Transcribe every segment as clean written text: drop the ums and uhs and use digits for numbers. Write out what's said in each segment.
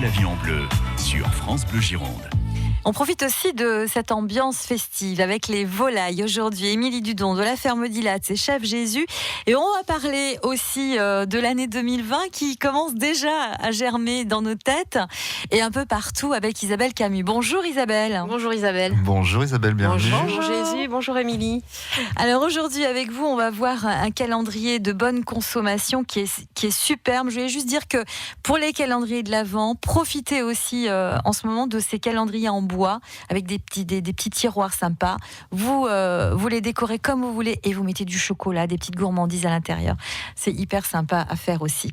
la vie en bleu sur France Bleu Gironde. On profite aussi de cette ambiance festive avec les volailles. Aujourd'hui, Émilie Dudon de la ferme d'Ilat, c'est chef Jésus. Et on va parler aussi de l'année 2020 qui commence déjà à germer dans nos têtes et un peu partout avec Isabelle Camus. Bonjour Isabelle. Bonjour Isabelle. Bonjour Isabelle, bienvenue. Bonjour Jésus, bonjour Émilie. Alors aujourd'hui avec vous, on va voir un calendrier de bonne consommation qui est superbe. Je voulais juste dire que pour les calendriers de l'Avent, profitez aussi en ce moment de ces calendriers en bois avec des petits tiroirs sympas. Vous les décorez comme vous voulez et vous mettez du chocolat, des petites gourmandises à l'intérieur. C'est hyper sympa à faire aussi.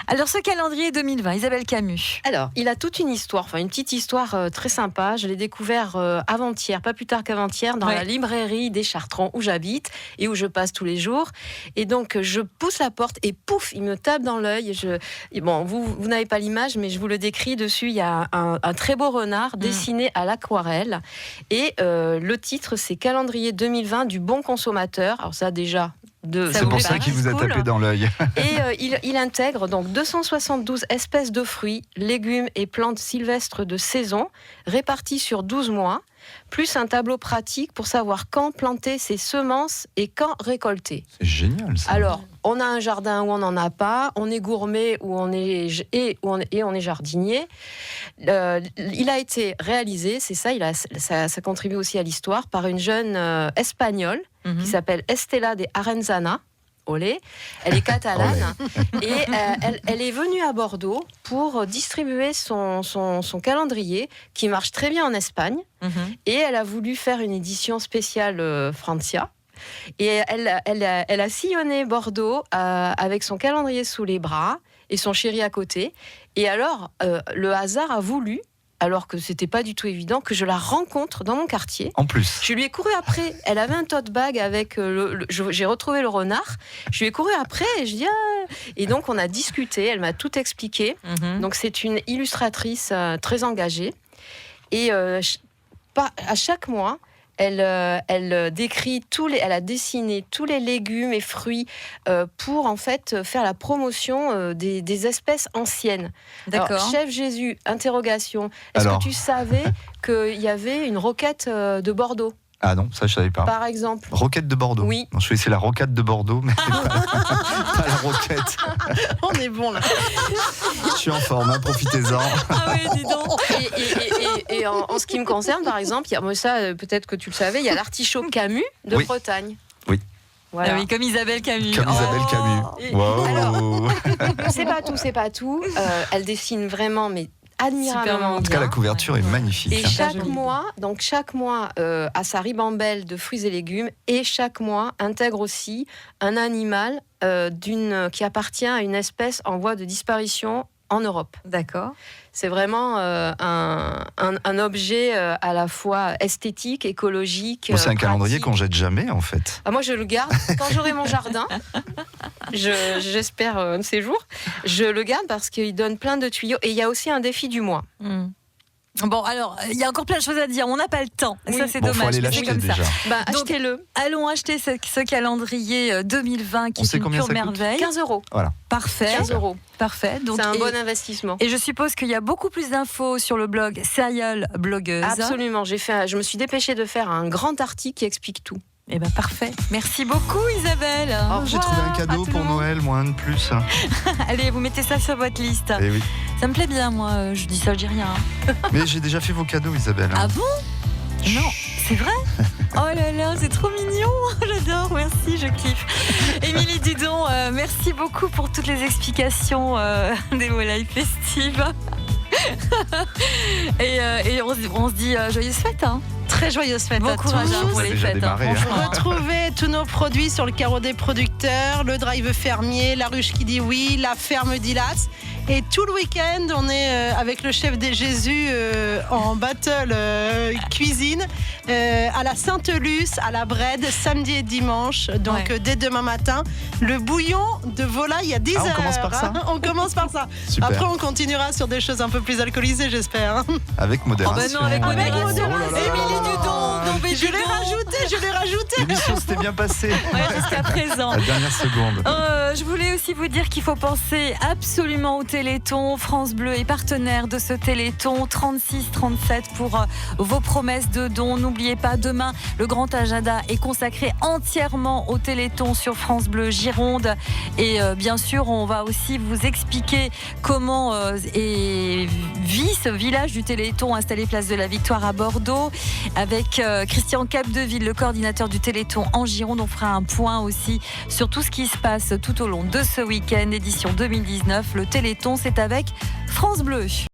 Alors ce calendrier 2020, Isabelle Camus. Alors, il a toute une histoire, une petite histoire très sympa. Je l'ai découvert avant-hier, pas plus tard qu'avant-hier, dans la librairie des Chartrons où j'habite et où je passe tous les jours. Et donc, je pousse la porte et pouf, il me tape dans l'œil. Bon, vous n'avez pas l'image, mais je vous le décris. Dessus, il y a un très beau renard dessiné à l'aquarelle. Et le titre, c'est Calendrier 2020 du bon consommateur. Alors ça, déjà... C'est pour ça qu'il vous a tapé dans l'œil. Et il intègre donc 272 espèces de fruits, légumes et plantes sylvestres de saison, répartis sur 12 mois, plus un tableau pratique pour savoir quand planter ses semences et quand récolter. C'est génial ça. Alors, on a un jardin où on n'en a pas, on est gourmet où on est jardinier. Il a été réalisé, c'est ça, ça contribue aussi à l'histoire, par une jeune espagnole qui s'appelle Estela de Arenzana. Olé. Elle est catalane et elle est venue à Bordeaux pour distribuer son calendrier qui marche très bien en Espagne et elle a voulu faire une édition spéciale Francia. Et elle a sillonné Bordeaux avec son calendrier sous les bras et son chéri à côté. Et alors, le hasard a voulu, alors que c'était pas du tout évident, que je la rencontre dans mon quartier. En plus. Je lui ai couru après. Elle avait un tote bag avec j'ai retrouvé le renard. Je lui ai couru après et je dis et donc on a discuté. Elle m'a tout expliqué. Donc c'est une illustratrice très engagée et à chaque mois. Elle décrit elle a dessiné tous les légumes et fruits pour en fait faire la promotion des espèces anciennes. D'accord. Alors, chef Jésus, interrogation. Est-ce que tu savais qu'il y avait une roquette de Bordeaux ? Ah non, ça je savais pas. Par exemple. Roquette de Bordeaux. Oui. Non, je vais essayer la rocade de Bordeaux, mais pas la roquette. On est bon là. Je suis en forme, profitez-en. Ah oui, dis donc. Et en ce qui me concerne, par exemple, moi ça, peut-être que tu le savais, il y a l'artichaut Camus de Bretagne. Oui. Voilà. Ah oui, comme Isabelle Camus. Comme Isabelle Camus. Wow. Alors, c'est pas tout. Elle dessine vraiment, mais admirablement. En tout cas, la couverture est magnifique. Et chaque mois, a sa ribambelle de fruits et légumes, et chaque mois intègre aussi un animal qui appartient à une espèce en voie de disparition en Europe. D'accord. C'est vraiment un objet à la fois esthétique, écologique. C'est un calendrier pratique. qu'on jette jamais en fait. Moi, je le garde quand j'aurai mon jardin. J'espère un de ces jours. Je le garde parce qu'il donne plein de tuyaux. Et il y a aussi un défi du mois. Bon, alors, il y a encore plein de choses à dire. On n'a pas le temps. Oui. Ça, c'est Faut dommage. aller Mais l'acheter c'est comme déjà. ça. Donc, achetez-le. Allons acheter ce calendrier 2020 qui On est sait une combien pure ça coûte merveille. 15 €. Voilà. Parfait. 15 €. Parfait. Donc, C'est un bon investissement. Et je suppose qu'il y a beaucoup plus d'infos sur le blog Serial Blogueuse. Absolument. Je me suis dépêchée de faire un grand article qui explique tout. Eh ben parfait. Merci beaucoup Isabelle. J'ai trouvé un cadeau pour Noël, moi un de plus. Allez, vous mettez ça sur votre liste. Eh oui. Ça me plaît bien, moi. Je dis ça, je dis rien. Mais j'ai déjà fait vos cadeaux, Isabelle. Ah bon ? Non, c'est vrai ? Oh là là, c'est trop mignon. J'adore, merci, je kiffe. Émilie Dudon, merci beaucoup pour toutes les explications des volailles festives. et on se dit joyeuses fêtes. Très joyeuse fête Bon à courage tous. pour les fêtes. Démarré, Retrouvez tous nos produits sur le carreau des producteurs, le drive fermier, la ruche qui dit oui, la ferme d'Ilat. Et tout le week-end, on est avec le chef des Jésus en battle cuisine à la Sainte-Luce, à la Brède, samedi et dimanche. Donc dès demain matin, le bouillon de volaille à 10h. On commence par ça. On commence par ça. Super. Après, on continuera sur des choses un peu plus alcoolisées, j'espère. Avec modération. Oh ben non, avec modération. Oh là là là là là. Émilie Dudon. tombé Je du l'ai bon. rajouté. L'émission s'était bien passée. Ouais, jusqu'à présent. La dernière seconde. Je voulais aussi vous dire qu'il faut penser absolument au Téléthon. France Bleu est partenaire de ce Téléthon 36-37 pour vos promesses de dons. N'oubliez pas, demain, le grand agenda est consacré entièrement au Téléthon sur France Bleu Gironde. Et bien sûr, on va aussi vous expliquer comment vit ce village du Téléthon installé place de la Victoire à Bordeaux. Avec Christian Capdeville, le coordinateur du Téléthon en Gironde. On fera un point aussi sur tout ce qui se passe tout au long de ce week-end, édition 2019. Le Téléthon, c'est avec France Bleu.